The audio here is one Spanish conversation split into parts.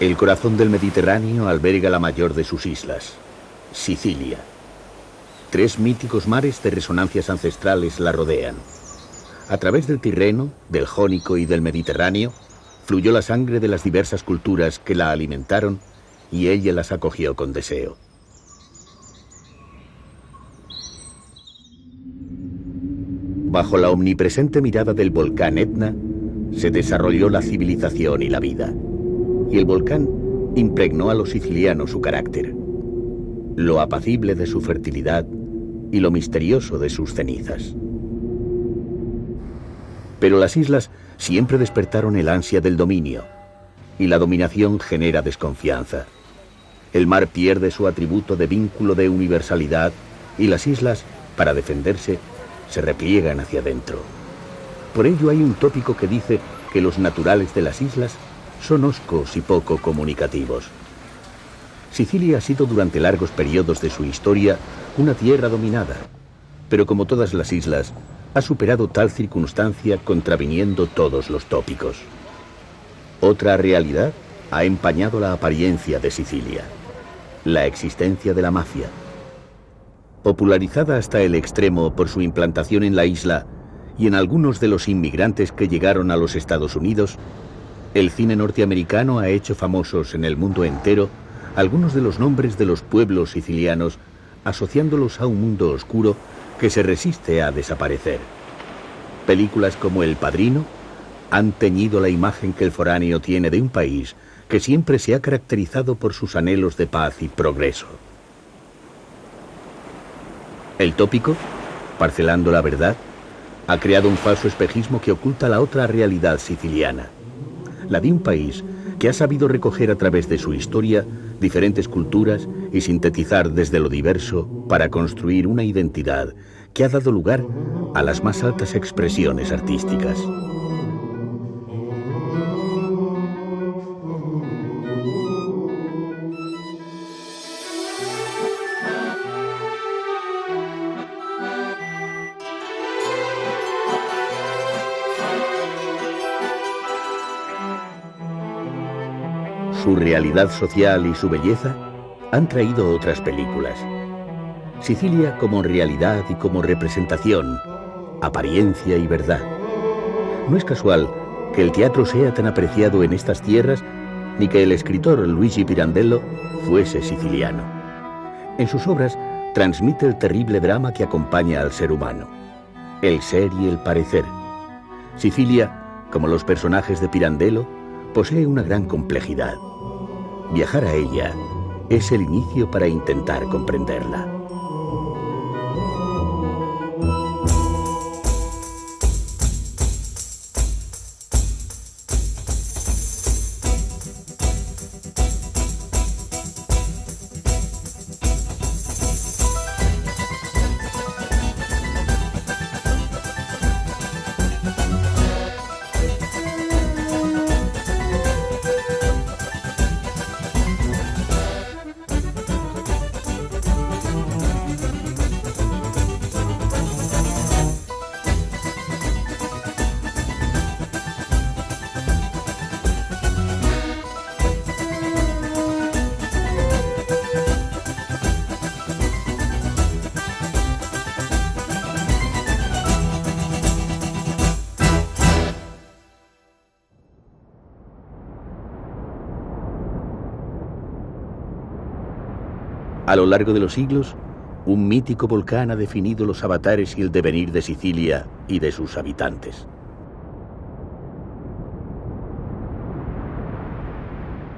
El corazón del Mediterráneo alberga la mayor de sus islas, Sicilia. 3 míticos mares de resonancias ancestrales la rodean. A través del Tirreno, del Jónico y del Mediterráneo, fluyó la sangre de las diversas culturas que la alimentaron y ella las acogió con deseo. Bajo la omnipresente mirada del volcán Etna, se desarrolló la civilización y la vida. Y el volcán impregnó a los sicilianos su carácter, lo apacible de su fertilidad y lo misterioso de sus cenizas. Pero las islas siempre despertaron el ansia del dominio, y la dominación genera desconfianza. El mar pierde su atributo de vínculo de universalidad, y las islas, para defenderse, se repliegan hacia adentro. Por ello hay un tópico que dice que los naturales de las islas son hoscos y poco comunicativos. Sicilia ha sido durante largos periodos de su historia una tierra dominada, pero como todas las islas, ha superado tal circunstancia contraviniendo todos los tópicos. Otra realidad ha empañado la apariencia de Sicilia: la existencia de la mafia. Popularizada hasta el extremo por su implantación en la isla y en algunos de los inmigrantes que llegaron a los Estados Unidos, el cine norteamericano ha hecho famosos en el mundo entero algunos de los nombres de los pueblos sicilianos, asociándolos a un mundo oscuro que se resiste a desaparecer. Películas como El Padrino han teñido la imagen que el foráneo tiene de un país que siempre se ha caracterizado por sus anhelos de paz y progreso. El tópico, parcelando la verdad, ha creado un falso espejismo que oculta la otra realidad siciliana, la de un país que ha sabido recoger a través de su historia diferentes culturas y sintetizar desde lo diverso para construir una identidad que ha dado lugar a las más altas expresiones artísticas. Su realidad social y su belleza han traído otras películas. Sicilia como realidad y como representación, apariencia y verdad. No es casual que el teatro sea tan apreciado en estas tierras, ni que el escritor Luigi Pirandello fuese siciliano. En sus obras transmite el terrible drama que acompaña al ser humano, el ser y el parecer. Sicilia, como los personajes de Pirandello, posee una gran complejidad. Viajar a ella es el inicio para intentar comprenderla. A lo largo de los siglos, un mítico volcán ha definido los avatares y el devenir de Sicilia y de sus habitantes.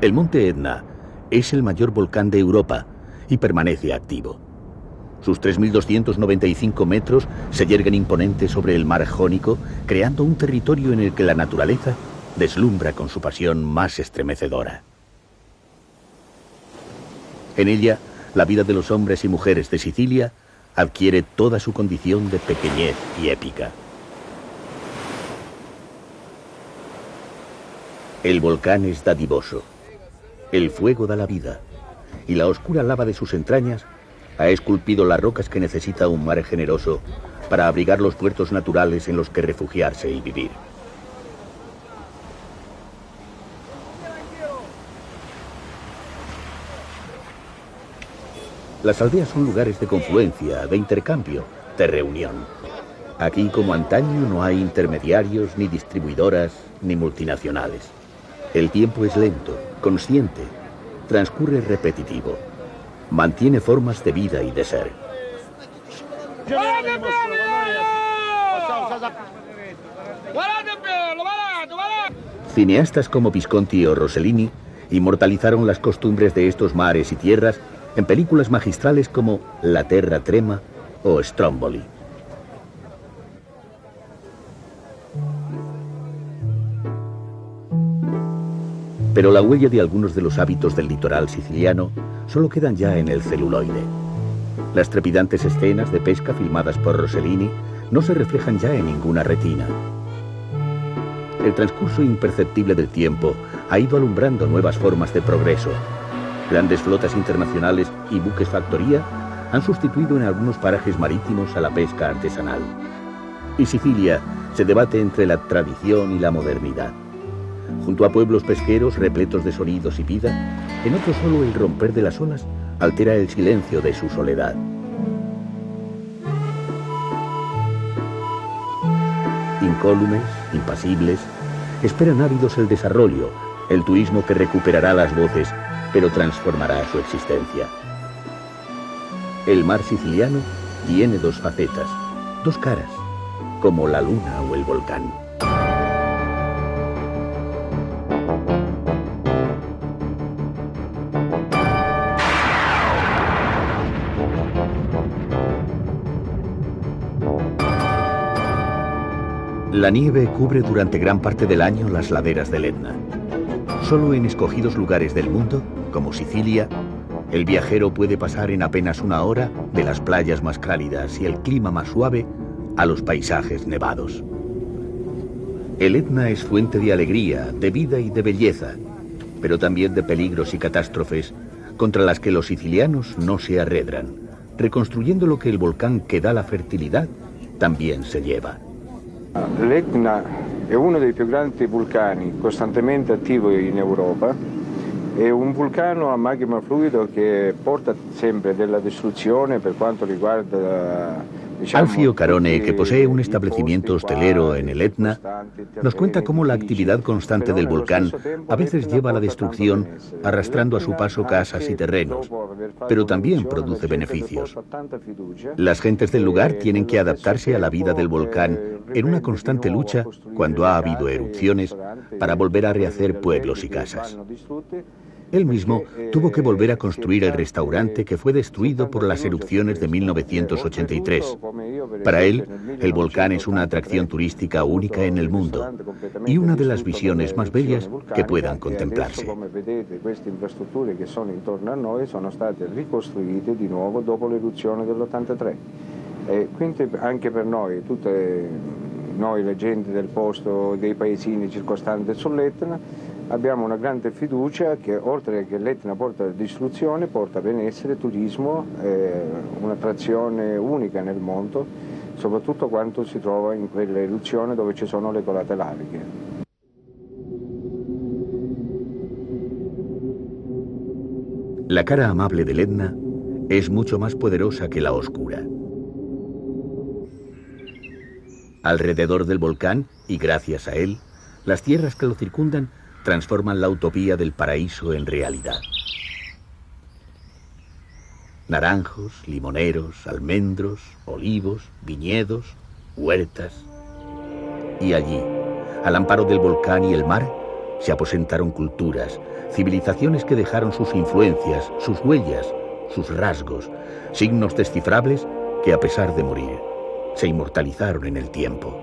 El monte Etna es el mayor volcán de Europa y permanece activo. Sus 3.295 metros se yerguen imponentes sobre el mar Jónico, creando un territorio en el que la naturaleza deslumbra con su pasión más estremecedora. En ella, la vida de los hombres y mujeres de Sicilia adquiere toda su condición de pequeñez y épica. El volcán es dadivoso, el fuego da la vida, y la oscura lava de sus entrañas ha esculpido las rocas que necesita un mar generoso para abrigar los puertos naturales en los que refugiarse y vivir. Las aldeas son lugares de confluencia, de intercambio, de reunión. Aquí, como antaño, no hay intermediarios, ni distribuidoras, ni multinacionales. El tiempo es lento, consciente, transcurre repetitivo. Mantiene formas de vida y de ser. Cineastas como Visconti o Rossellini inmortalizaron las costumbres de estos mares y tierras en películas magistrales como La Terra Trema o Stromboli. Pero la huella de algunos de los hábitos del litoral siciliano solo quedan ya en el celuloide. Las trepidantes escenas de pesca filmadas por Rossellini no se reflejan ya en ninguna retina. El transcurso imperceptible del tiempo ha ido alumbrando nuevas formas de progreso. Grandes flotas internacionales y buques factoría han sustituido en algunos parajes marítimos a la pesca artesanal. Y Sicilia se debate entre la tradición y la modernidad. Junto a pueblos pesqueros repletos de sonidos y vida, en otros solo el romper de las olas altera el silencio de su soledad. Incólumes, impasibles, esperan ávidos el desarrollo, el turismo que recuperará las voces, pero transformará su existencia. El mar siciliano tiene dos facetas, dos caras, como la luna o el volcán. La nieve cubre durante gran parte del año las laderas del Etna. Solo en escogidos lugares del mundo, como Sicilia, el viajero puede pasar en apenas una hora de las playas más cálidas y el clima más suave a los paisajes nevados. El Etna es fuente de alegría, de vida y de belleza, pero también de peligros y catástrofes contra las que los sicilianos no se arredran, reconstruyendo lo que el volcán que da la fertilidad también se lleva. L'Etna è uno dei più grandi vulcani costantemente attivo in Europa. È un vulcano a magma fluido che porta sempre della distruzione per quanto riguarda... Alfio Carone, que posee un establecimiento hostelero en el Etna, nos cuenta cómo la actividad constante del volcán a veces lleva a la destrucción, arrastrando a su paso casas y terrenos, pero también produce beneficios. Las gentes del lugar tienen que adaptarse a la vida del volcán en una constante lucha cuando ha habido erupciones para volver a rehacer pueblos y casas. Él mismo tuvo que volver a construir el restaurante que fue destruido por las erupciones de 1983. Para él, el volcán es una atracción turística única en el mundo y una de las visiones más bellas que puedan contemplarse. Come vedete, queste infrastrutture che sono intorno a noi sono state ricostruite di nuovo dopo l'eruzione dell'83. E quindi anche per noi, tutte noi le gente del posto, dei paesini circostanti sull'Etna, abbiamo una grande fiducia che oltre che l'Etna porta distruzione, porta benessere, turismo, un'attrazione unica nel mondo, soprattutto quando si trova in quelle eruzioni dove ci sono le colate laviche. La cara amable del Etna es mucho más poderosa que la oscura. Alrededor del volcán, y gracias a él, las tierras que lo circundan transforman la utopía del paraíso en realidad. Naranjos, limoneros, almendros, olivos, viñedos, huertas. Y allí, al amparo del volcán y el mar, se aposentaron culturas, civilizaciones que dejaron sus influencias, sus huellas, sus rasgos, signos descifrables que a pesar de morir, se inmortalizaron en el tiempo.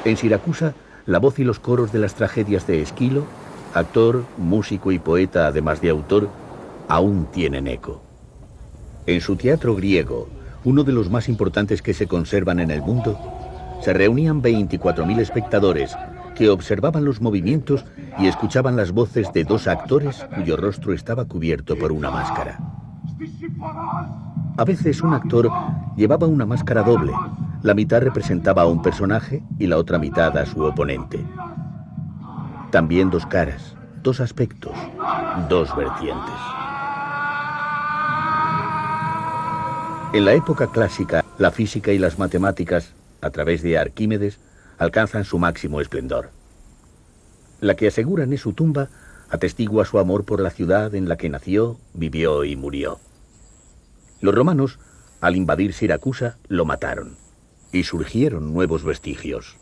En Siracusa, la voz y los coros de las tragedias de Esquilo, actor, músico y poeta además de autor, aún tienen eco. En su teatro griego, uno de los más importantes que se conservan en el mundo, se reunían 24.000 espectadores que observaban los movimientos y escuchaban las voces de dos actores cuyo rostro estaba cubierto por una máscara. A veces un actor llevaba una máscara doble. La mitad representaba a un personaje y la otra mitad a su oponente. También dos caras, dos aspectos, dos vertientes. En la época clásica, la física y las matemáticas, a través de Arquímedes, alcanzan su máximo esplendor. La que aseguran es su tumba, atestigua su amor por la ciudad en la que nació, vivió y murió. Los romanos, al invadir Siracusa, lo mataron, y surgieron nuevos vestigios.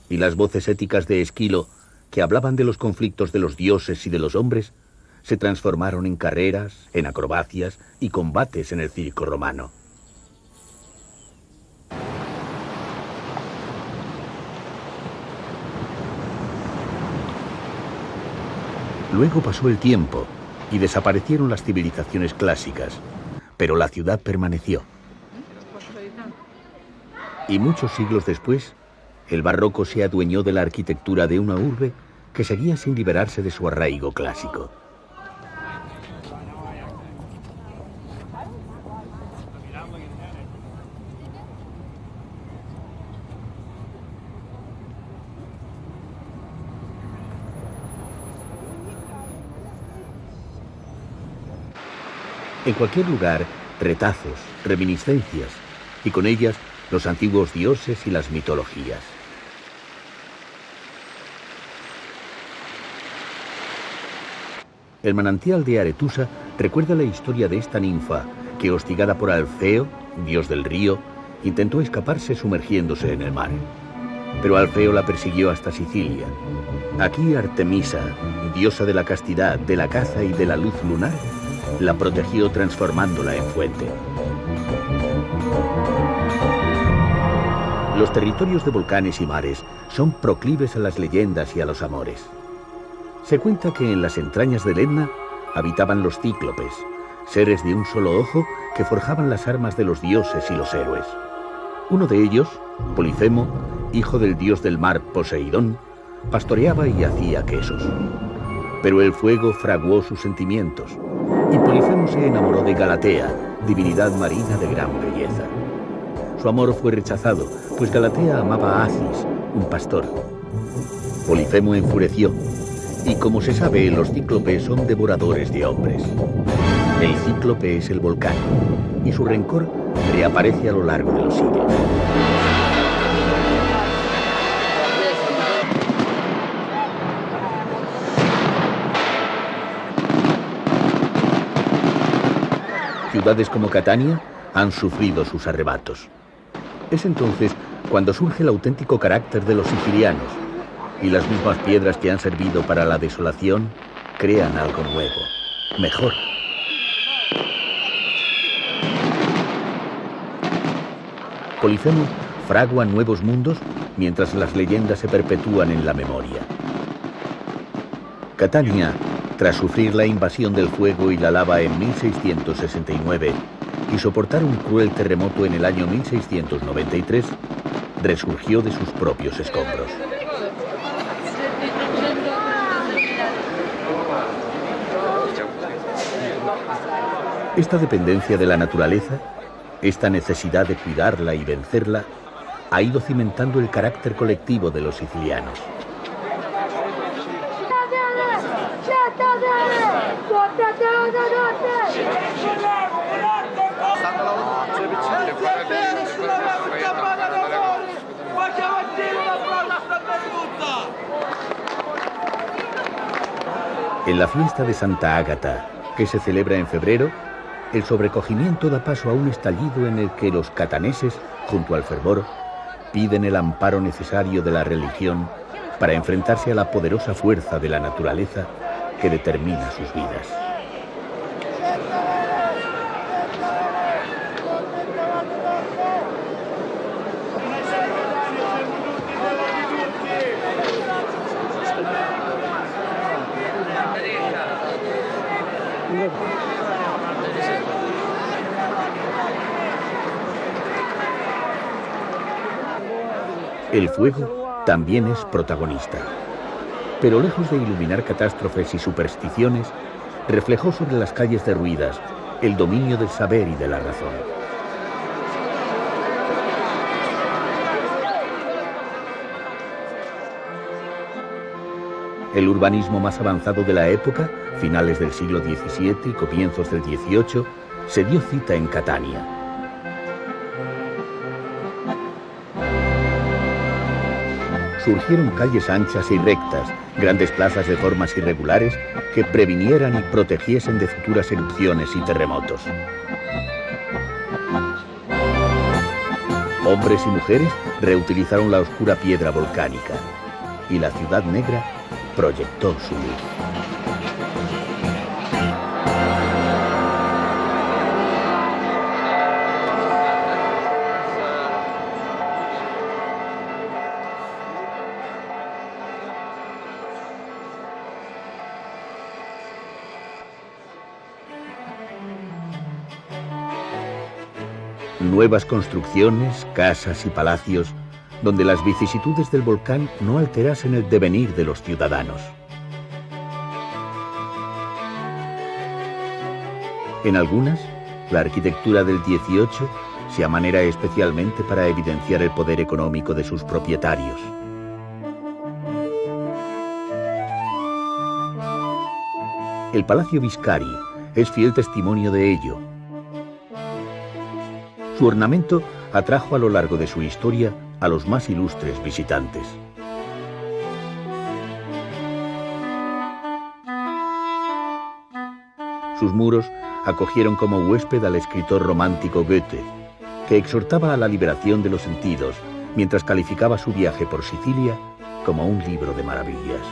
Y las voces éticas de Esquilo, que hablaban de los conflictos de los dioses y de los hombres, se transformaron en carreras, en acrobacias y combates en el circo romano. Luego pasó el tiempo y desaparecieron las civilizaciones clásicas, pero la ciudad permaneció. Y muchos siglos después, el barroco se adueñó de la arquitectura de una urbe que seguía sin liberarse de su arraigo clásico. En cualquier lugar, retazos, reminiscencias, y con ellas los antiguos dioses y las mitologías. El manantial de Aretusa recuerda la historia de esta ninfa que, hostigada por Alfeo, dios del río, intentó escaparse sumergiéndose en el mar. Pero Alfeo la persiguió hasta Sicilia. Aquí Artemisa, diosa de la castidad, de la caza y de la luz lunar, la protegió transformándola en fuente. Los territorios de volcanes y mares son proclives a las leyendas y a los amores. Se cuenta que en las entrañas del Etna habitaban los cíclopes, seres de un solo ojo que forjaban las armas de los dioses y los héroes. Uno de ellos, Polifemo, hijo del dios del mar Poseidón, pastoreaba y hacía quesos. Pero el fuego fraguó sus sentimientos y Polifemo se enamoró de Galatea, divinidad marina de gran belleza. Su amor fue rechazado, pues Galatea amaba a Acis, un pastor. Polifemo enfureció, y como se sabe, los cíclopes son devoradores de hombres. El cíclope es el volcán, y su rencor reaparece a lo largo de los siglos. Ciudades como Catania han sufrido sus arrebatos. Es entonces cuando surge el auténtico carácter de los sicilianos, y las mismas piedras que han servido para la desolación crean algo nuevo, mejor. Polifemo fragua nuevos mundos mientras las leyendas se perpetúan en la memoria. Catania, tras sufrir la invasión del fuego y la lava en 1669 y soportar un cruel terremoto en el año 1693, resurgió de sus propios escombros. Esta dependencia de la naturaleza, esta necesidad de cuidarla y vencerla, ha ido cimentando el carácter colectivo de los sicilianos. En la fiesta de Santa Ágata, que se celebra en febrero, el sobrecogimiento da paso a un estallido en el que los cataneses, junto al fervor, piden el amparo necesario de la religión para enfrentarse a la poderosa fuerza de la naturaleza que determina sus vidas. El fuego también es protagonista. Pero lejos de iluminar catástrofes y supersticiones, reflejó sobre las calles derruidas el dominio del saber y de la razón. El urbanismo más avanzado de la época, finales del siglo XVII y comienzos del XVIII, se dio cita en Catania. Surgieron calles anchas y rectas, grandes plazas de formas irregulares que previnieran y protegiesen de futuras erupciones y terremotos. Hombres y mujeres reutilizaron la oscura piedra volcánica y la ciudad negra proyectó su luz. Nuevas construcciones, casas y palacios, donde las vicisitudes del volcán no alterasen el devenir de los ciudadanos. En algunas, la arquitectura del XVIII se amanera especialmente para evidenciar el poder económico de sus propietarios. El Palacio Biscari es fiel testimonio de ello. Su ornamento atrajo a lo largo de su historia a los más ilustres visitantes. Sus muros acogieron como huésped al escritor romántico Goethe, que exhortaba a la liberación de los sentidos, mientras calificaba su viaje por Sicilia como un libro de maravillas.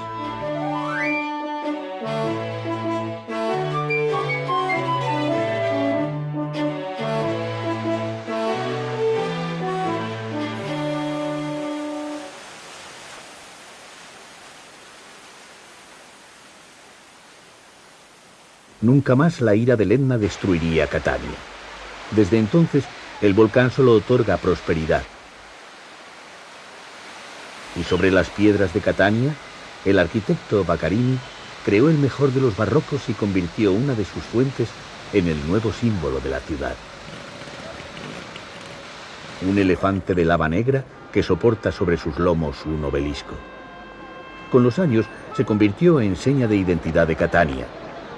Nunca más la ira del Etna destruiría Catania. Desde entonces, el volcán solo otorga prosperidad. Y sobre las piedras de Catania, el arquitecto Vaccarini creó el mejor de los barrocos y convirtió una de sus fuentes en el nuevo símbolo de la ciudad. Un elefante de lava negra que soporta sobre sus lomos un obelisco. Con los años se convirtió en seña de identidad de Catania,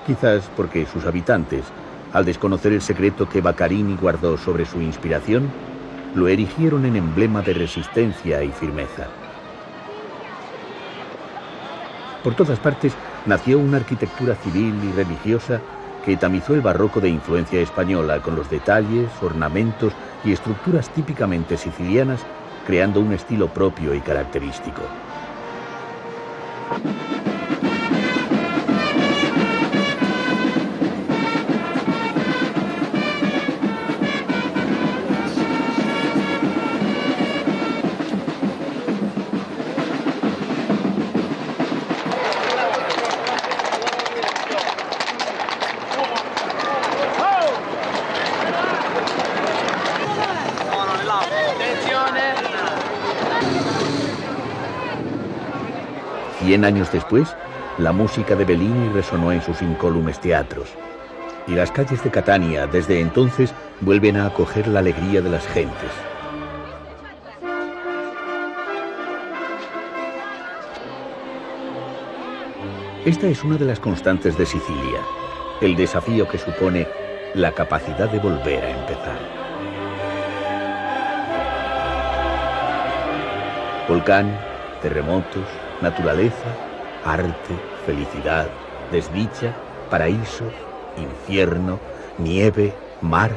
quizás porque sus habitantes, al desconocer el secreto que Vaccarini guardó sobre su inspiración, lo erigieron en emblema de resistencia y firmeza. Por todas partes nació una arquitectura civil y religiosa que tamizó el barroco de influencia española con los detalles, ornamentos y estructuras típicamente sicilianas, creando un estilo propio y característico. Cien años después, la música de Bellini resonó en sus incólumes teatros. Y las calles de Catania, desde entonces, vuelven a acoger la alegría de las gentes. Esta es una de las constantes de Sicilia, el desafío que supone la capacidad de volver a empezar. Volcán, terremotos, naturaleza, arte, felicidad, desdicha, paraíso, infierno, nieve, mar,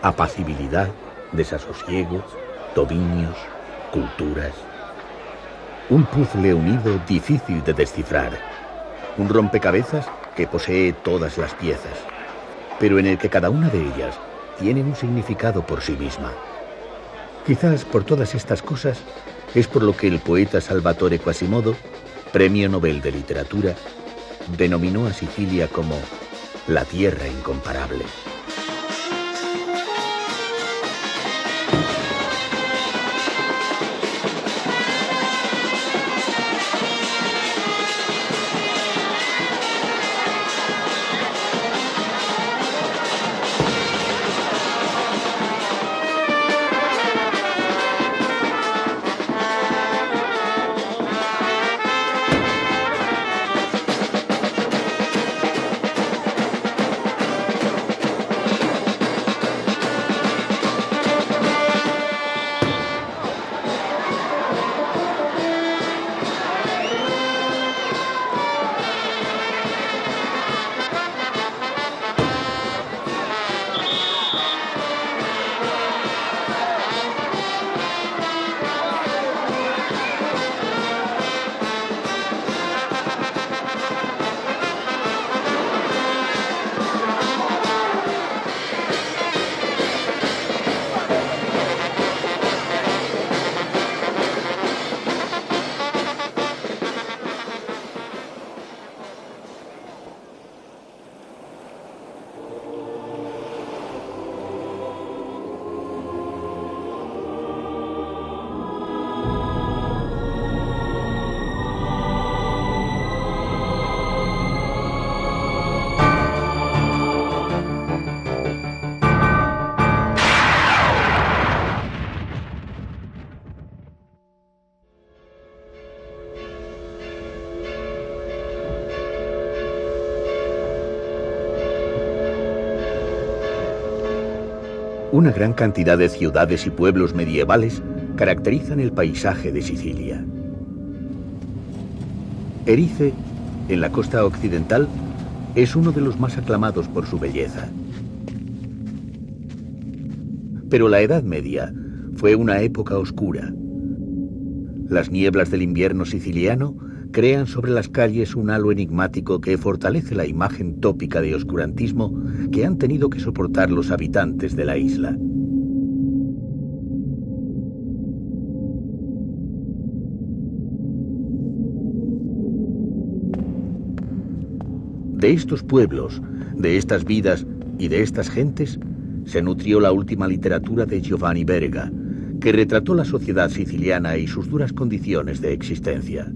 apacibilidad, desasosiego, dominios, culturas. Un puzzle unido difícil de descifrar. Un rompecabezas que posee todas las piezas, pero en el que cada una de ellas tiene un significado por sí misma. Quizás por todas estas cosas es por lo que el poeta Salvatore Quasimodo, Premio Nobel de Literatura, denominó a Sicilia como la tierra incomparable. Una gran cantidad de ciudades y pueblos medievales caracterizan el paisaje de Sicilia. Erice, en la costa occidental, es uno de los más aclamados por su belleza. Pero la Edad Media fue una época oscura. Las nieblas del invierno siciliano crean sobre las calles un halo enigmático que fortalece la imagen tópica de oscurantismo que han tenido que soportar los habitantes de la isla. De estos pueblos, de estas vidas y de estas gentes, se nutrió la última literatura de Giovanni Verga, que retrató la sociedad siciliana y sus duras condiciones de existencia.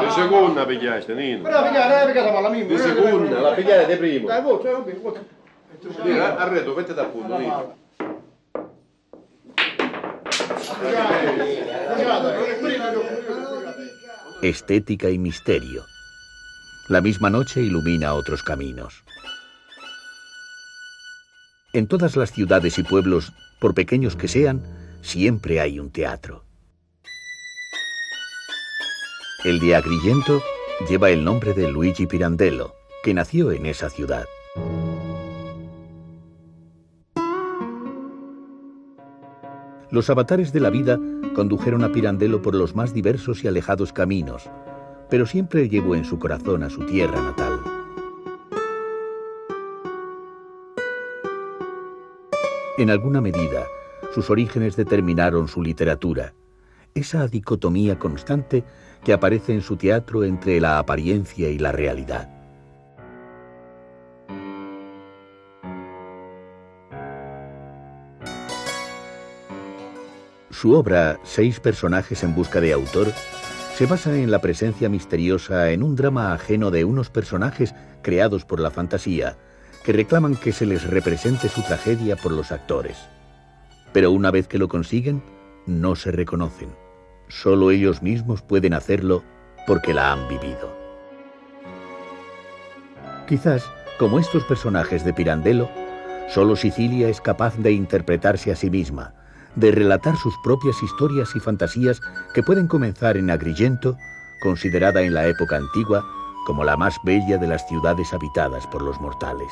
Di seconda pigliaste, Nino. Di seconda, la pigliate di primo. Arredo, metti da punto, Nino. Estética y misterio. La misma noche ilumina otros caminos. En todas las ciudades y pueblos, por pequeños que sean, siempre hay un teatro. El de Agrigento lleva el nombre de Luigi Pirandello, que nació en esa ciudad. Los avatares de la vida condujeron a Pirandello por los más diversos y alejados caminos, pero siempre llevó en su corazón a su tierra natal. En alguna medida, sus orígenes determinaron su literatura, esa dicotomía constante que aparece en su teatro entre la apariencia y la realidad. Su obra, 6 personajes en busca de autor, se basa en la presencia misteriosa en un drama ajeno de unos personajes creados por la fantasía, que reclaman que se les represente su tragedia por los actores. Pero una vez que lo consiguen, no se reconocen. Solo ellos mismos pueden hacerlo porque la han vivido. Quizás, como estos personajes de Pirandello, solo Sicilia es capaz de interpretarse a sí misma, de relatar sus propias historias y fantasías que pueden comenzar en Agrigento, considerada en la época antigua como la más bella de las ciudades habitadas por los mortales.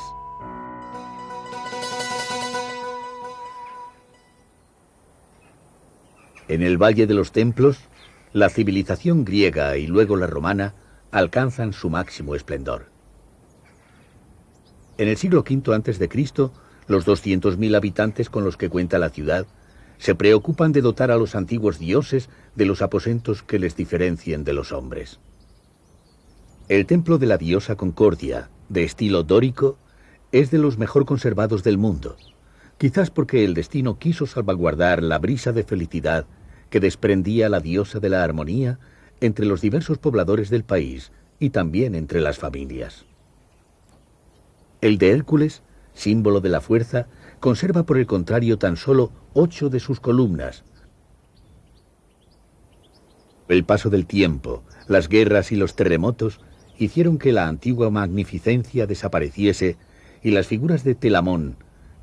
En el Valle de los Templos, la civilización griega y luego la romana alcanzan su máximo esplendor. En el siglo V a.C., los 200.000 habitantes con los que cuenta la ciudad se preocupan de dotar a los antiguos dioses de los aposentos que les diferencien de los hombres. El templo de la diosa Concordia, de estilo dórico, es de los mejor conservados del mundo, quizás porque el destino quiso salvaguardar la brisa de felicidad que desprendía la diosa de la armonía entre los diversos pobladores del país y también entre las familias. El de Hércules, símbolo de la fuerza, conserva por el contrario tan solo 8 de sus columnas. El paso del tiempo, las guerras y los terremotos hicieron que la antigua magnificencia desapareciese y las figuras de Telamón,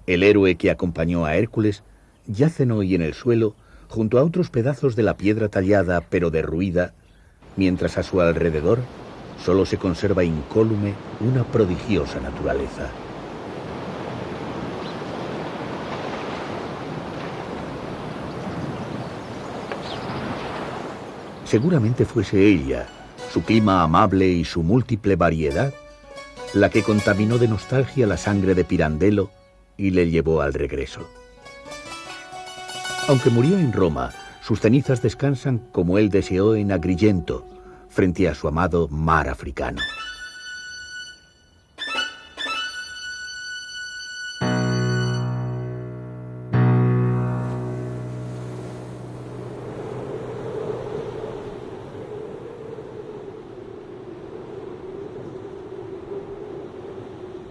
el héroe que acompañó a Hércules, yacen hoy en el suelo junto a otros pedazos de la piedra tallada pero derruida, mientras a su alrededor solo se conserva incólume una prodigiosa naturaleza. Seguramente fuese ella, su clima amable y su múltiple variedad, la que contaminó de nostalgia la sangre de Pirandello y le llevó al regreso. Aunque murió en Roma, sus cenizas descansan como él deseó en Agrigento, frente a su amado mar africano.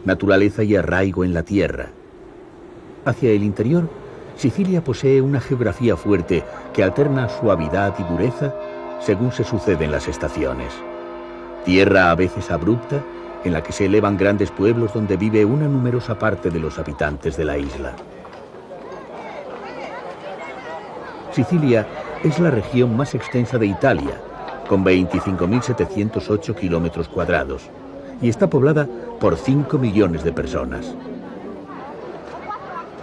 Naturaleza y arraigo en la tierra. Hacia el interior, Sicilia posee una geografía fuerte que alterna suavidad y dureza según se suceden las estaciones. Tierra a veces abrupta, en la que se elevan grandes pueblos donde vive una numerosa parte de los habitantes de la isla. Sicilia es la región más extensa de Italia, con 25.708 kilómetros cuadrados, y está poblada por 5 millones de personas.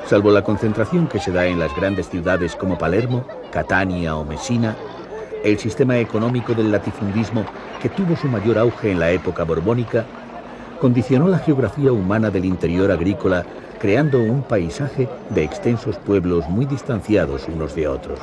Salvo la concentración que se da en las grandes ciudades como Palermo, Catania o Messina, el sistema económico del latifundismo, que tuvo su mayor auge en la época borbónica, condicionó la geografía humana del interior agrícola, creando un paisaje de extensos pueblos muy distanciados unos de otros.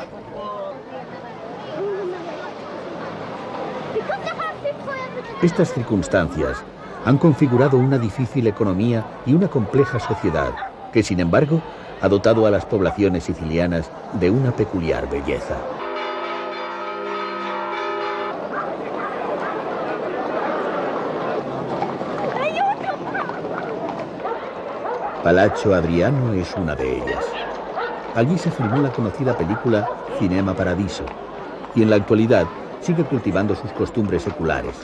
Estas circunstancias han configurado una difícil economía y una compleja sociedad que, sin embargo, ha dotado a las poblaciones sicilianas de una peculiar belleza. Palazzo Adriano es una de ellas. Allí se filmó la conocida película Cinema Paradiso, y en la actualidad sigue cultivando sus costumbres seculares.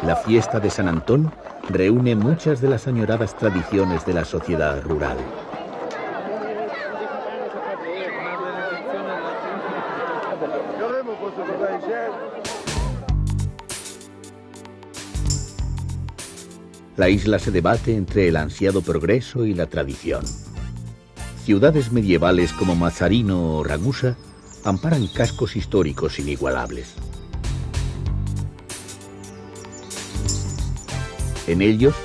La fiesta de San Antón reúne muchas de las añoradas tradiciones de la sociedad rural. La isla se debate entre el ansiado progreso y la tradición. Ciudades medievales como Mazzarino o Ragusa amparan cascos históricos inigualables. En ellos,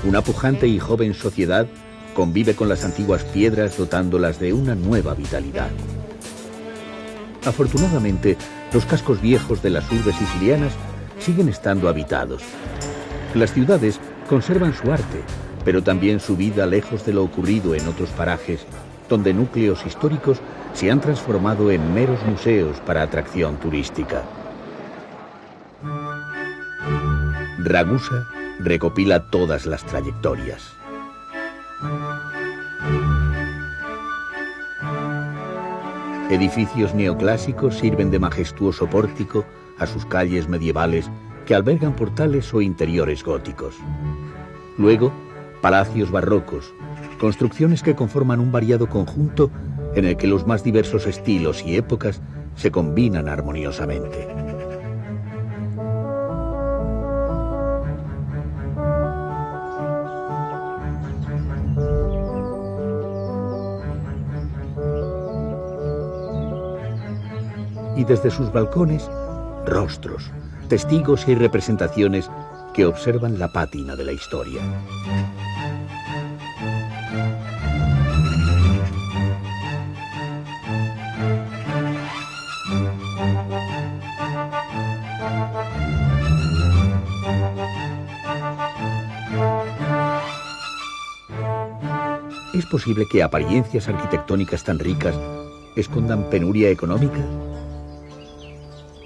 una pujante y joven sociedad convive con las antiguas piedras, dotándolas de una nueva vitalidad. Afortunadamente, los cascos viejos de las urbes sicilianas siguen estando habitados. Las ciudades conservan su arte, pero también su vida lejos de lo ocurrido en otros parajes, donde núcleos históricos se han transformado en meros museos para atracción turística. Ragusa recopila todas las trayectorias. Edificios neoclásicos sirven de majestuoso pórtico a sus calles medievales que albergan portales o interiores góticos. Luego, palacios barrocos, construcciones que conforman un variado conjunto en el que los más diversos estilos y épocas se combinan armoniosamente. Y desde sus balcones, rostros, testigos y representaciones que observan la pátina de la historia. ¿Es posible que apariencias arquitectónicas tan ricas escondan penuria económica?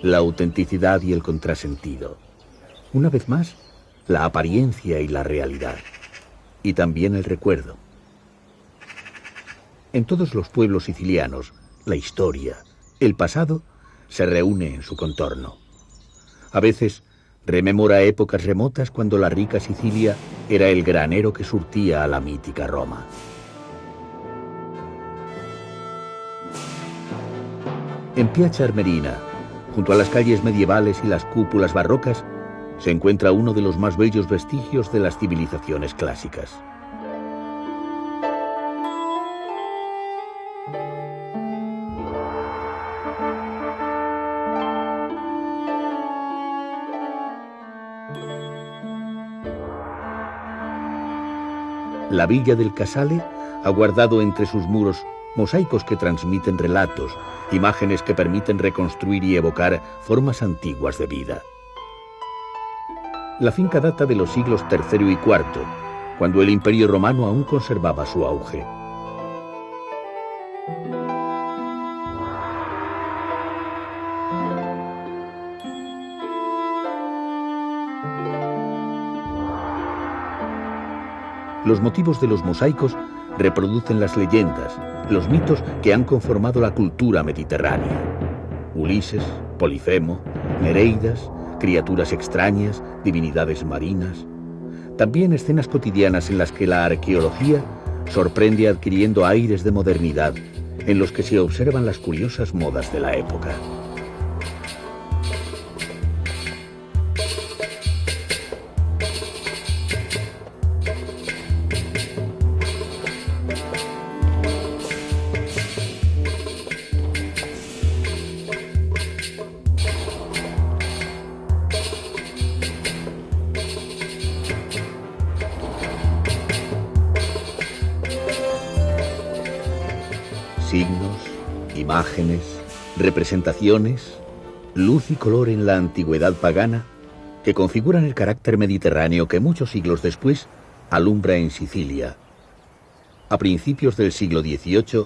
La autenticidad y el contrasentido. Una vez más, la apariencia y la realidad. Y también el recuerdo. En todos los pueblos sicilianos, la historia, el pasado, se reúne en su contorno. A veces, rememora épocas remotas cuando la rica Sicilia era el granero que surtía a la mítica Roma. En Piazza Armerina, junto a las calles medievales y las cúpulas barrocas, se encuentra uno de los más bellos vestigios de las civilizaciones clásicas. La Villa del Casale ha guardado entre sus muros mosaicos que transmiten relatos, imágenes que permiten reconstruir y evocar formas antiguas de vida. La finca data de los siglos III y IV, cuando el Imperio Romano aún conservaba su auge. Los motivos de los mosaicos reproducen las leyendas, los mitos que han conformado la cultura mediterránea. Ulises, Polifemo, Nereidas, criaturas extrañas, divinidades marinas. También escenas cotidianas en las que la arqueología sorprende adquiriendo aires de modernidad, en los que se observan las curiosas modas de la época. Signos, imágenes, representaciones, luz y color en la antigüedad pagana que configuran el carácter mediterráneo que muchos siglos después alumbra en Sicilia. A principios del siglo XVIII,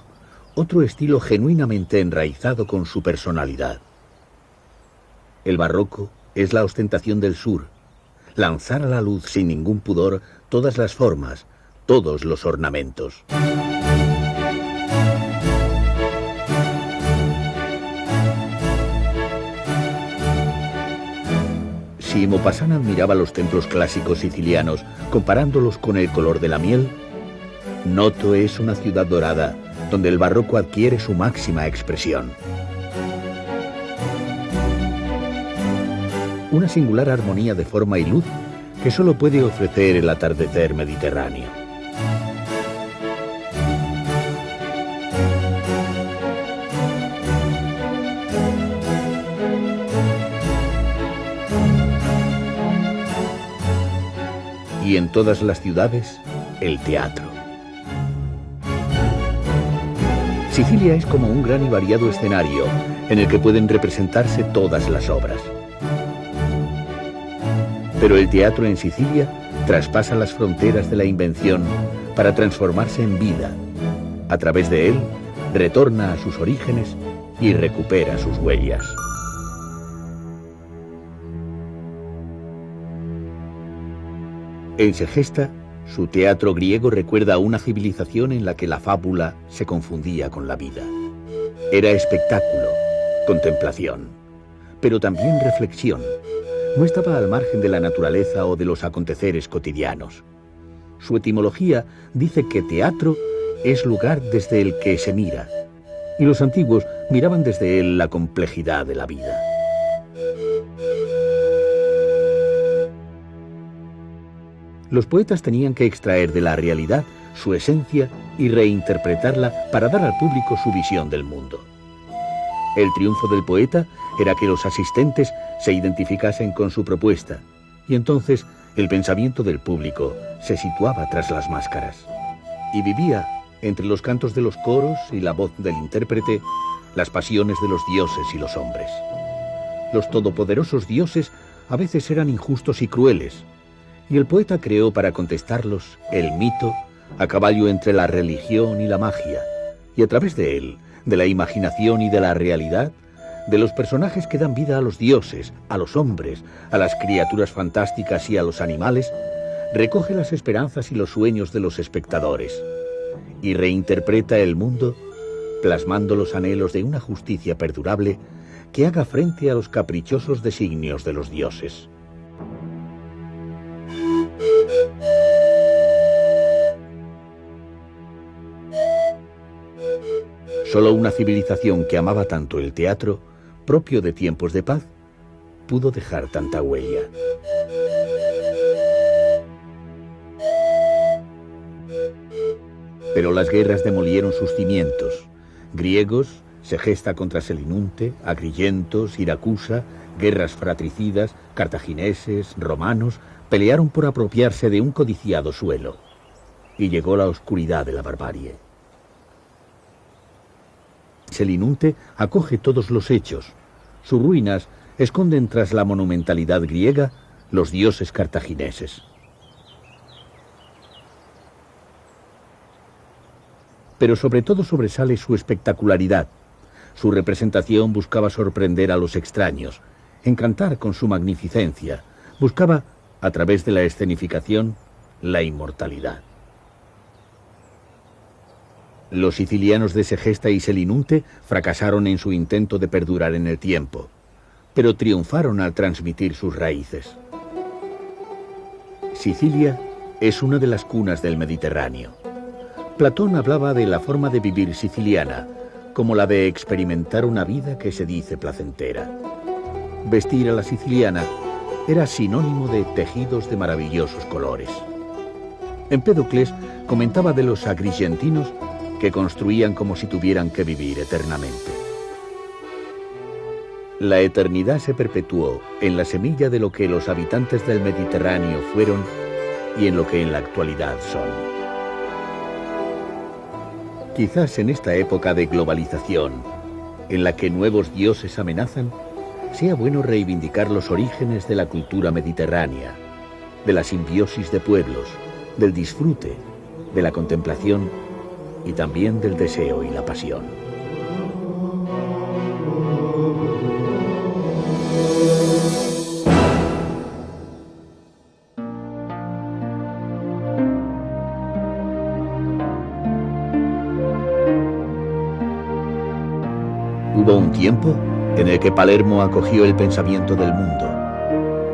otro estilo genuinamente enraizado con su personalidad. El barroco es la ostentación del sur, lanzar a la luz sin ningún pudor todas las formas, todos los ornamentos. Si Maupassant admiraba los templos clásicos sicilianos, comparándolos con el color de la miel, Noto es una ciudad dorada, donde el barroco adquiere su máxima expresión. Una singular armonía de forma y luz que solo puede ofrecer el atardecer mediterráneo. Y en todas las ciudades, el teatro. Sicilia es como un gran y variado escenario en el que pueden representarse todas las obras. Pero el teatro en Sicilia traspasa las fronteras de la invención para transformarse en vida. A través de él, retorna a sus orígenes y recupera sus huellas. En Segesta, su teatro griego recuerda a una civilización en la que la fábula se confundía con la vida. Era espectáculo, contemplación, pero también reflexión. No estaba al margen de la naturaleza o de los aconteceres cotidianos. Su etimología dice que teatro es lugar desde el que se mira, y los antiguos miraban desde él la complejidad de la vida. Los poetas tenían que extraer de la realidad su esencia y reinterpretarla para dar al público su visión del mundo. El triunfo del poeta era que los asistentes se identificasen con su propuesta, y entonces el pensamiento del público se situaba tras las máscaras, y vivía, entre los cantos de los coros y la voz del intérprete, las pasiones de los dioses y los hombres. Los todopoderosos dioses a veces eran injustos y crueles, y el poeta creó para contestarlos el mito a caballo entre la religión y la magia, y a través de él, de la imaginación y de la realidad, de los personajes que dan vida a los dioses, a los hombres, a las criaturas fantásticas y a los animales, recoge las esperanzas y los sueños de los espectadores, y reinterpreta el mundo, plasmando los anhelos de una justicia perdurable que haga frente a los caprichosos designios de los dioses. Solo una civilización que amaba tanto el teatro, propio de tiempos de paz, pudo dejar tanta huella. Pero las guerras demolieron sus cimientos. Griegos, Segesta contra Selinunte, Agrigento, Siracusa, guerras fratricidas, cartagineses, romanos, pelearon por apropiarse de un codiciado suelo. y llegó la oscuridad de la barbarie. Selinunte acoge todos los hechos. Sus ruinas esconden tras la monumentalidad griega los dioses cartagineses. Pero sobre todo sobresale su espectacularidad. Su representación buscaba sorprender a los extraños, encantar con su magnificencia, buscaba, a través de la escenificación, la inmortalidad. Los sicilianos de Segesta y Selinunte fracasaron en su intento de perdurar en el tiempo, pero triunfaron al transmitir sus raíces. Sicilia es una de las cunas del Mediterráneo. Platón hablaba de la forma de vivir siciliana, como la de experimentar una vida que se dice placentera. Vestir a la siciliana era sinónimo de tejidos de maravillosos colores. Empédocles comentaba de los agrigentinos que construían como si tuvieran que vivir eternamente. La eternidad se perpetuó en la semilla de lo que los habitantes del Mediterráneo fueron y en lo que en la actualidad son. Quizás en esta época de globalización, en la que nuevos dioses amenazan, sea bueno reivindicar los orígenes de la cultura mediterránea, de la simbiosis de pueblos, del disfrute, de la contemplación y también del deseo y la pasión. Hubo un tiempo en el que Palermo acogió el pensamiento del mundo.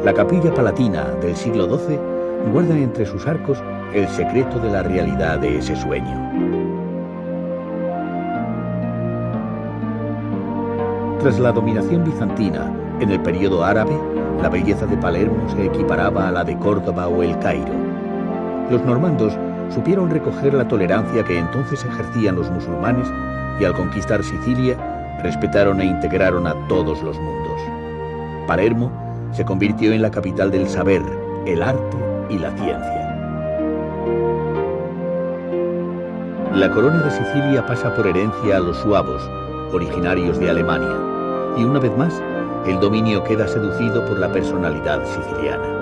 La capilla palatina del siglo XII guarda entre sus arcos el secreto de la realidad de ese sueño. Tras la dominación bizantina, en el periodo árabe, la belleza de Palermo se equiparaba a la de Córdoba o el Cairo. Los normandos supieron recoger la tolerancia que entonces ejercían los musulmanes y al conquistar Sicilia, respetaron e integraron a todos los mundos. Palermo se convirtió en la capital del saber, el arte y la ciencia. La corona de Sicilia pasa por herencia a los suabos, originarios de Alemania, y una vez más, el dominio queda seducido por la personalidad siciliana.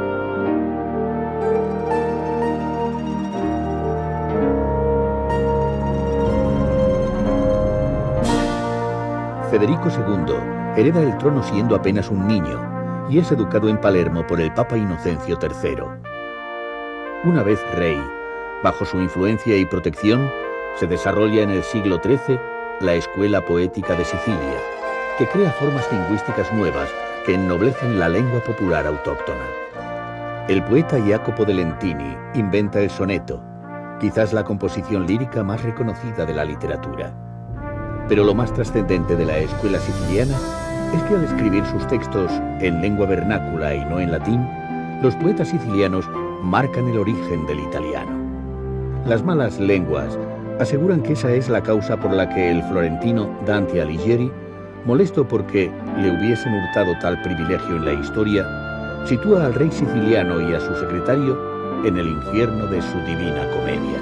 Federico II hereda el trono siendo apenas un niño y es educado en Palermo por el Papa Inocencio III. Una vez rey, bajo su influencia y protección, se desarrolla en el siglo XIII la Escuela Poética de Sicilia, que crea formas lingüísticas nuevas que ennoblecen la lengua popular autóctona. El poeta Jacopo de Lentini inventa el soneto, quizás la composición lírica más reconocida de la literatura. Pero lo más trascendente de la escuela siciliana es que al escribir sus textos en lengua vernácula y no en latín, los poetas sicilianos marcan el origen del italiano. Las malas lenguas aseguran que esa es la causa por la que el florentino Dante Alighieri, molesto porque le hubiesen hurtado tal privilegio en la historia, sitúa al rey siciliano y a su secretario en el infierno de su Divina Comedia.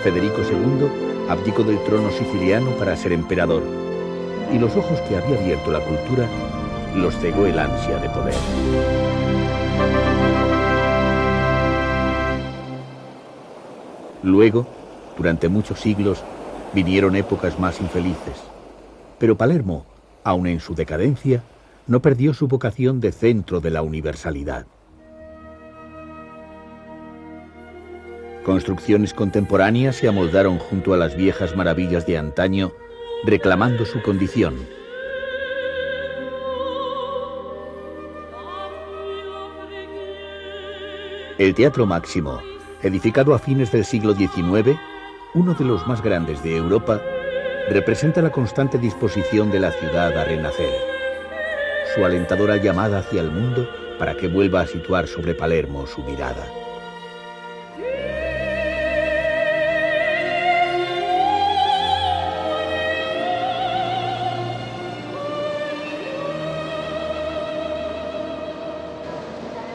Federico II abdicó del trono siciliano para ser emperador, y los ojos que había abierto la cultura los cegó el ansia de poder. Luego, durante muchos siglos, vinieron épocas más infelices, pero Palermo, aun en su decadencia, no perdió su vocación de centro de la universalidad. Construcciones contemporáneas se amoldaron junto a las viejas maravillas de antaño, reclamando su condición. El Teatro Máximo, edificado a fines del siglo XIX, uno de los más grandes de Europa, representa la constante disposición de la ciudad a renacer, su alentadora llamada hacia el mundo para que vuelva a situar sobre Palermo su mirada.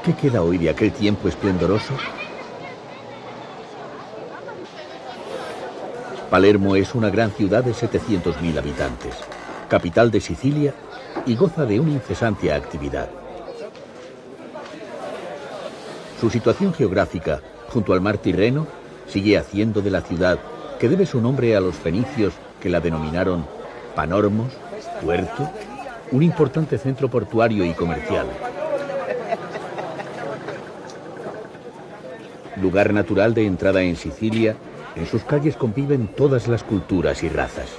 ¿Qué queda hoy de aquel tiempo esplendoroso? Palermo es una gran ciudad de 700.000 habitantes, capital de Sicilia y goza de una incesante actividad. Su situación geográfica, junto al mar Tirreno, sigue haciendo de la ciudad, que debe su nombre a los fenicios que la denominaron Panormos, puerto, un importante centro portuario y comercial. Lugar natural de entrada en Sicilia, en sus calles conviven todas las culturas y razas.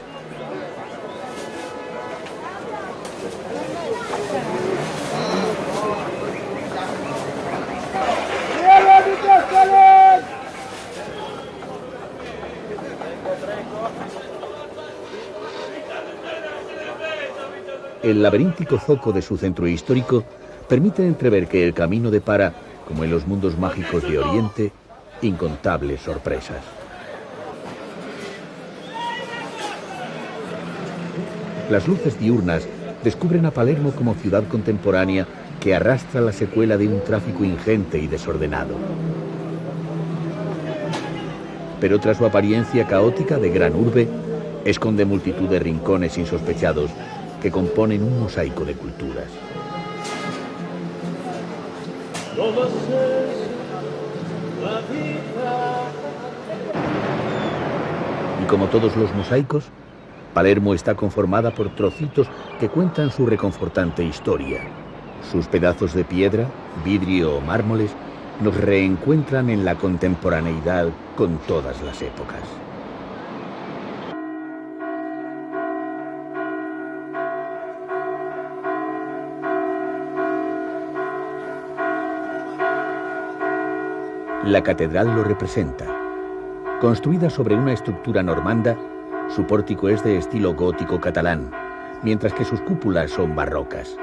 El laberíntico zoco de su centro histórico permite entrever que el camino depara, como en los mundos mágicos de Oriente, incontables sorpresas. Las luces diurnas descubren a Palermo como ciudad contemporánea que arrastra la secuela de un tráfico ingente y desordenado. Pero tras su apariencia caótica de gran urbe, esconde multitud de rincones insospechados que componen un mosaico de culturas. Y como todos los mosaicos, Palermo está conformada por trocitos que cuentan su reconfortante historia. Sus pedazos de piedra, vidrio o mármoles nos reencuentran en la contemporaneidad con todas las épocas. La catedral lo representa. Construida sobre una estructura normanda, su pórtico es de estilo gótico catalán, mientras que sus cúpulas son barrocas.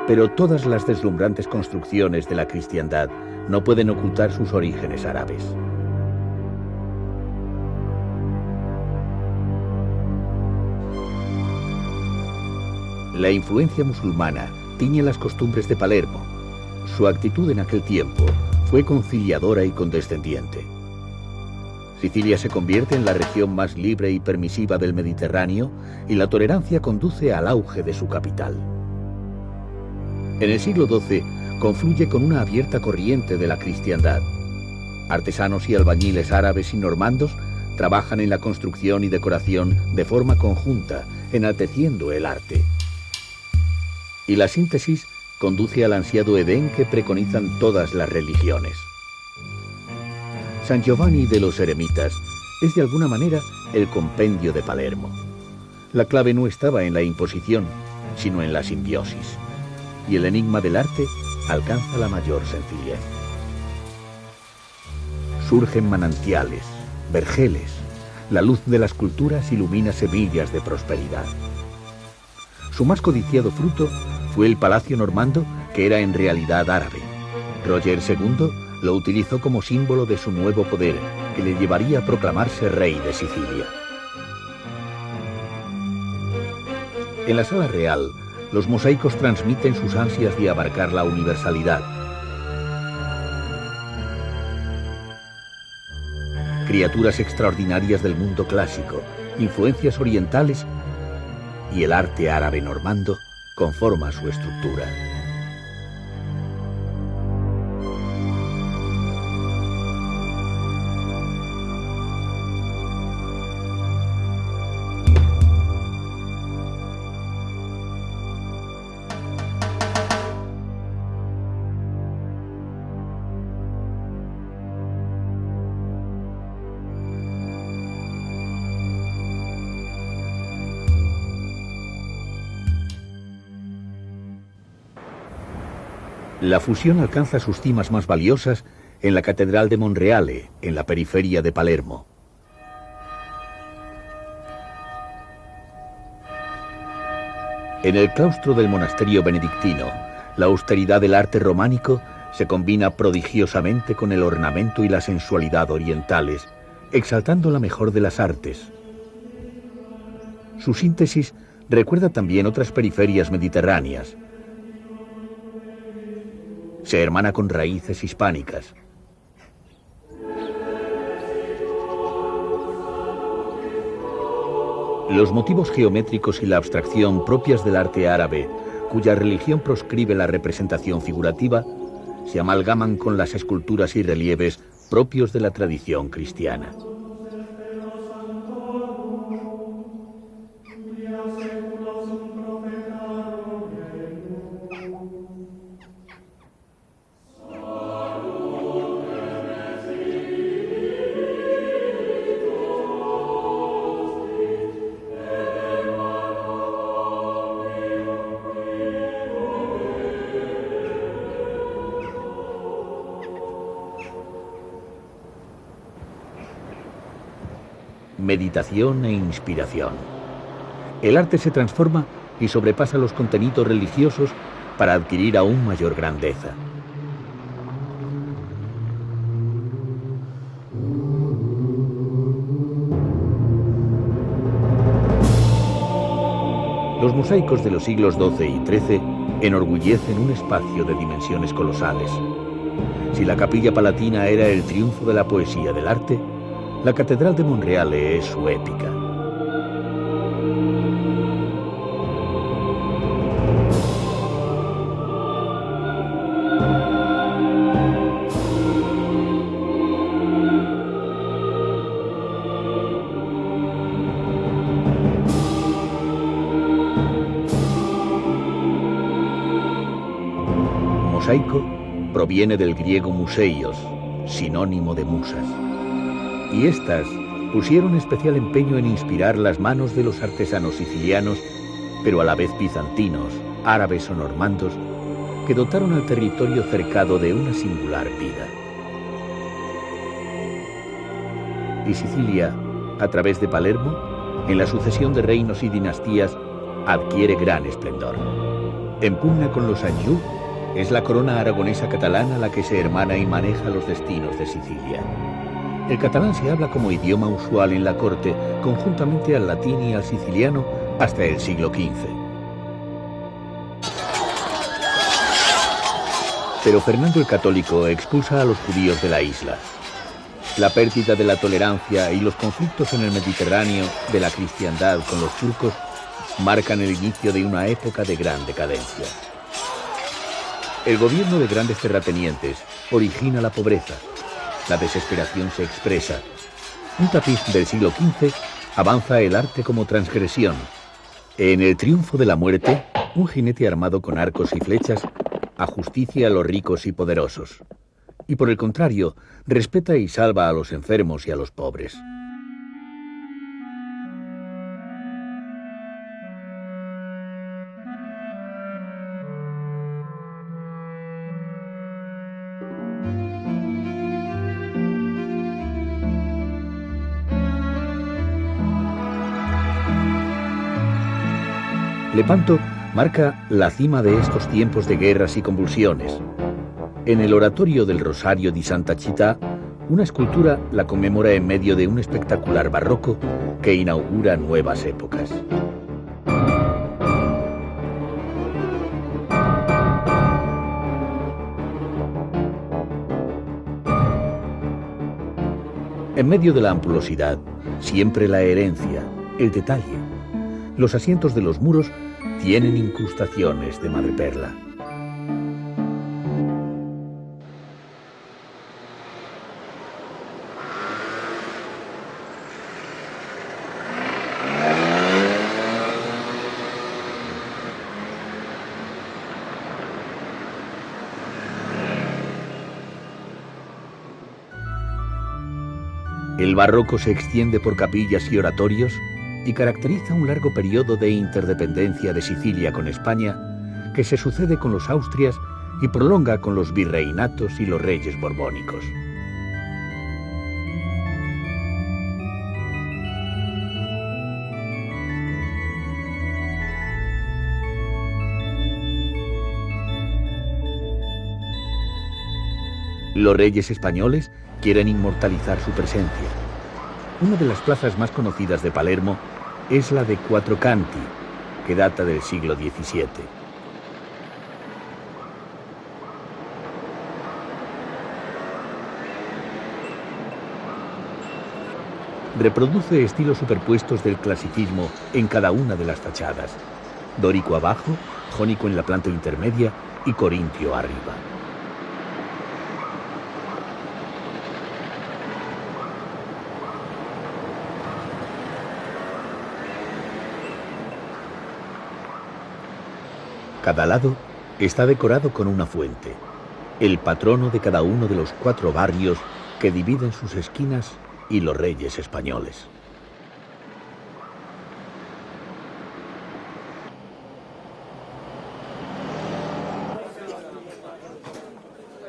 Pero todas las deslumbrantes construcciones de la cristiandad no pueden ocultar sus orígenes árabes. La influencia musulmana tiñe las costumbres de Palermo. Su actitud en aquel tiempo fue conciliadora y condescendiente. Sicilia se convierte en la región más libre y permisiva del Mediterráneo y la tolerancia conduce al auge de su capital. En el siglo XII confluye con una abierta corriente de la cristiandad. Artesanos y albañiles árabes y normandos trabajan en la construcción y decoración de forma conjunta, enalteciendo el arte. Y la síntesis conduce al ansiado Edén que preconizan todas las religiones. San Giovanni de los Eremitas es de alguna manera el compendio de Palermo. La clave no estaba en la imposición, sino en la simbiosis. Y el enigma del arte alcanza la mayor sencillez. Surgen manantiales, vergeles. La luz de las culturas ilumina semillas de prosperidad. Su más codiciado fruto fue el palacio normando, que era en realidad árabe. Roger II lo utilizó como símbolo de su nuevo poder, que le llevaría a proclamarse rey de Sicilia. En la sala real, los mosaicos transmiten sus ansias de abarcar la universalidad. Criaturas extraordinarias del mundo clásico, influencias orientales y el arte árabe normando conforma su estructura. La fusión alcanza sus cimas más valiosas en la Catedral de Monreale, en la periferia de Palermo. En el claustro del monasterio benedictino, la austeridad del arte románico se combina prodigiosamente con el ornamento y la sensualidad orientales, exaltando la mejor de las artes. Su síntesis recuerda también otras periferias mediterráneas. Se hermana con raíces hispánicas. Los motivos geométricos y la abstracción propias del arte árabe, cuya religión proscribe la representación figurativa, se amalgaman con las esculturas y relieves propios de la tradición cristiana. Meditación e inspiración. El arte se transforma y sobrepasa los contenidos religiosos para adquirir aún mayor grandeza. Los mosaicos de los siglos XII y XIII enorgullecen un espacio de dimensiones colosales. Si la Capilla Palatina era el triunfo de la poesía del arte, la Catedral de Monreale es su épica. Mosaico proviene del griego museios, sinónimo de musas. Y estas pusieron especial empeño en inspirar las manos de los artesanos sicilianos, pero a la vez bizantinos, árabes o normandos, que dotaron al territorio cercado de una singular vida. Y Sicilia, a través de Palermo, en la sucesión de reinos y dinastías, adquiere gran esplendor. En pugna con los Anjou, es la corona aragonesa catalana la que se hermana y maneja los destinos de Sicilia. El catalán se habla como idioma usual en la corte, conjuntamente al latín y al siciliano, hasta el siglo XV. Pero Fernando el Católico expulsa a los judíos de la isla. La pérdida de la tolerancia y los conflictos en el Mediterráneo de la cristiandad con los turcos marcan el inicio de una época de gran decadencia. El gobierno de grandes terratenientes origina la pobreza. La desesperación se expresa. Un tapiz del siglo XV avanza el arte como transgresión. En El triunfo de la muerte, un jinete armado con arcos y flechas ajusticia a los ricos y poderosos. Y por el contrario, respeta y salva a los enfermos y a los pobres. Lepanto marca la cima de estos tiempos de guerras y convulsiones. En el oratorio del Rosario di Santa Città, una escultura la conmemora en medio de un espectacular barroco que inaugura nuevas épocas. En medio de la ampulosidad, siempre la herencia, el detalle. Los asientos de los muros tienen incrustaciones de madreperla. El barroco se extiende por capillas y oratorios y caracteriza un largo periodo de interdependencia de Sicilia con España, que se sucede con los Austrias y prolonga con los virreinatos y los reyes borbónicos. Los reyes españoles quieren inmortalizar su presencia. Una de las plazas más conocidas de Palermo es la de Quattro Canti, que data del siglo XVII. reproduce estilos superpuestos del clasicismo en cada una de las fachadas. Dórico abajo, jónico en la planta intermedia y corintio arriba. Cada lado está decorado con una fuente, el patrono de cada uno de los 4 barrios que dividen sus esquinas y los reyes españoles.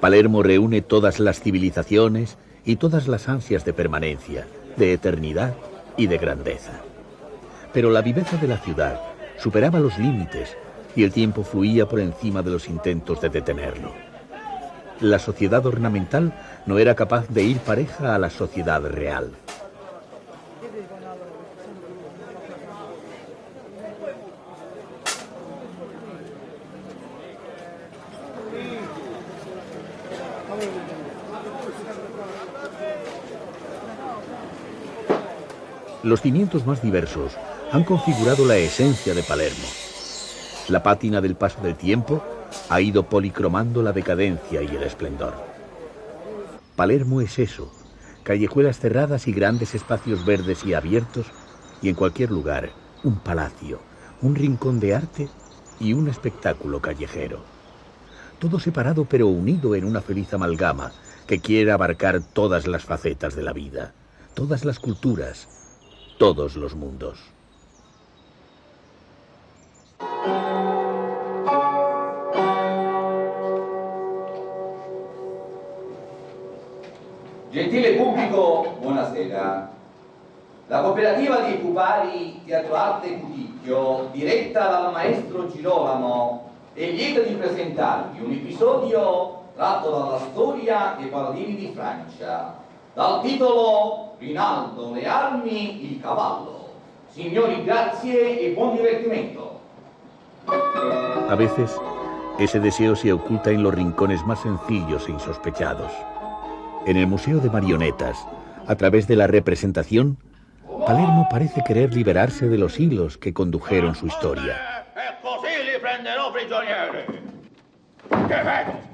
Palermo reúne todas las civilizaciones y todas las ansias de permanencia, de eternidad y de grandeza. Pero la viveza de la ciudad superaba los límites y el tiempo fluía por encima de los intentos de detenerlo. La sociedad ornamental no era capaz de ir pareja a la sociedad real. Los cimientos más diversos han configurado la esencia de Palermo. La pátina del paso del tiempo ha ido policromando la decadencia y el esplendor. Palermo es eso, callejuelas cerradas y grandes espacios verdes y abiertos, y en cualquier lugar, un palacio, un rincón de arte y un espectáculo callejero. Todo separado pero unido en una feliz amalgama que quiere abarcar todas las facetas de la vida, todas las culturas, todos los mundos. Gentile pubblico, buonasera. La cooperativa dei pupari Teatro Arte Cuticchio, diretta dal maestro Girolamo, è lieta di presentarvi un episodio tratto dalla storia dei paladini di Francia, dal titolo Rinaldo, le armi, il cavallo. Signori, grazie e buon divertimento. A veces, ese deseo se oculta en los rincones más sencillos e insospechados. En el Museo de Marionetas, a través de la representación, Palermo parece querer liberarse de los hilos que condujeron su historia. E così li prenderò prigionieri. Che vedo?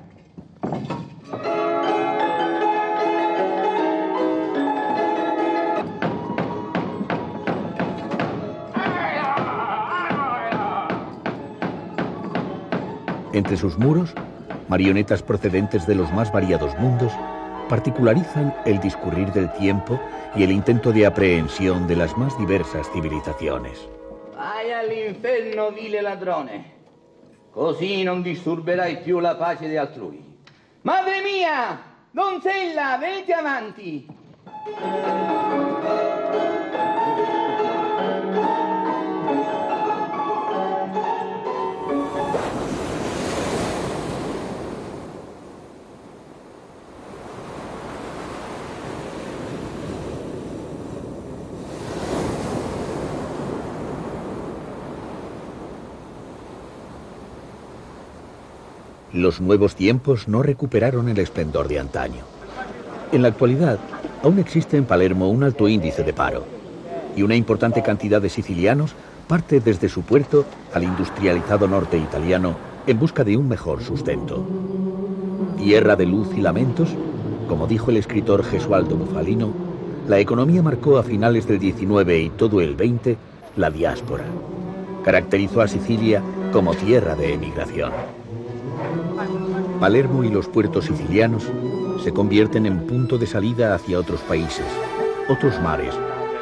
Entre sus muros, marionetas procedentes de los más variados mundos particularizan el discurrir del tiempo y el intento de aprehensión de las más diversas civilizaciones. Vai all'inferno, vile ladrone, così non disturberai più la pace di altrui. Madre mia, donzella, venite avanti. Los nuevos tiempos no recuperaron el esplendor de antaño. En la actualidad, aún existe en Palermo un alto índice de paro, y una importante cantidad de sicilianos parte desde su puerto al industrializado norte italiano en busca de un mejor sustento. Tierra de luz y lamentos, como dijo el escritor Gesualdo Bufalino, la economía marcó a finales del XIX y todo el XX la diáspora. Caracterizó a Sicilia como tierra de emigración. Palermo y los puertos sicilianos se convierten en punto de salida hacia otros países, otros mares,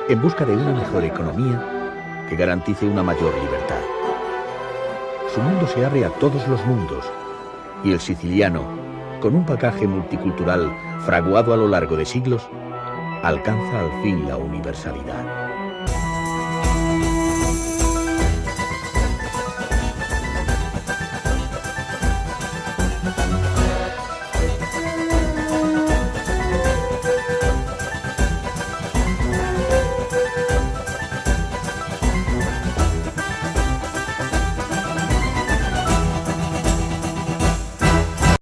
en busca de una mejor economía que garantice una mayor libertad. Su mundo se abre a todos los mundos y el siciliano, con un bagaje multicultural fraguado a lo largo de siglos, alcanza al fin la universalidad.